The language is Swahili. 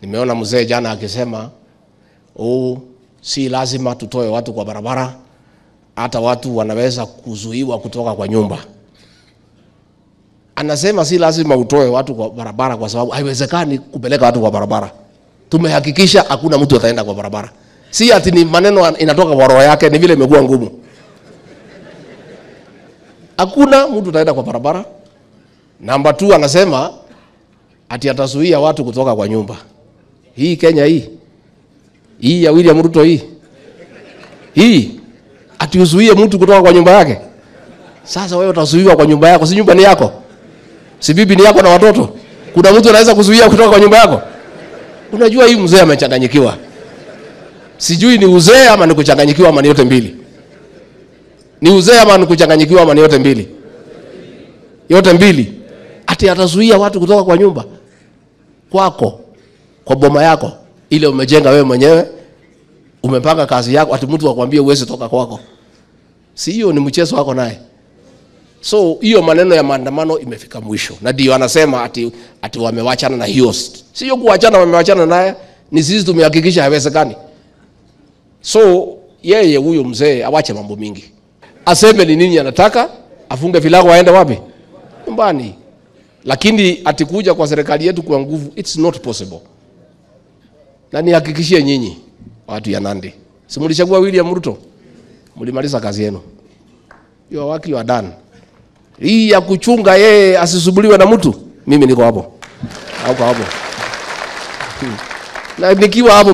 Nimeona mzee jana akisema si lazima tutoe watu kwa barabara, hata watu wanaweza kuzuiwa kutoka kwa nyumba. Anasema si lazima utoe watu kwa barabara kwa sababu haiwezekani kupeleka watu kwa barabara. Tumehakikisha hakuna mtu ataenda kwa barabara. Si ati ni maneno inatoka kwa roho yake, ni vile imekuwa ngumu. Hakuna mtu ataenda kwa barabara. Namba 2 anasema ati atazuia watu kutoka kwa nyumba. Hii Kenya hii ya William Ruto hii ati uzuie mtu kutoka kwa nyumba yake. Sasa wewe utazuiwa kwa nyumba yako, si nyumba ni yako? Si bibi ni yako na watoto? Kuna mtu anaweza kuzuia kutoka kwa nyumba yako? Unajua hii mzee amechanganyikiwa. Sijui ni uzee ama ni kuchanganyikiwa ama ni yote mbili. Ni uzee ama ni kuchanganyikiwa ama ni yote mbili? Yote mbili. Ati atazuia watu kutoka kwa nyumba kwako, kwa boma yako ile umejenga wewe mwenyewe, umepanga kazi yako, ati mtu akwambie uweze toka kwako. Si hiyo ni mchezo wako naye. So hiyo maneno ya maandamano imefika mwisho. Na ndio anasema ati wamewachana na hiyo. Sio kuachana, wamewachana naye, ni sisi tumehakikisha haiwezekani. So yeye huyo mzee awache mambo mingi. Aseme ni nini anataka, afunge vilago aende wapi? Nyumbani. Lakini atikuja kwa serikali yetu kwa nguvu, it's not possible. Na nihakikishie nyinyi watu ya Nandi, si mlichagua William Ruto, mlimaliza kazi yenu. You are working, you are done. Hii ya kuchunga yeye asisubuliwe na mtu, mimi niko hapo. Hapo. Na nikiwa hapo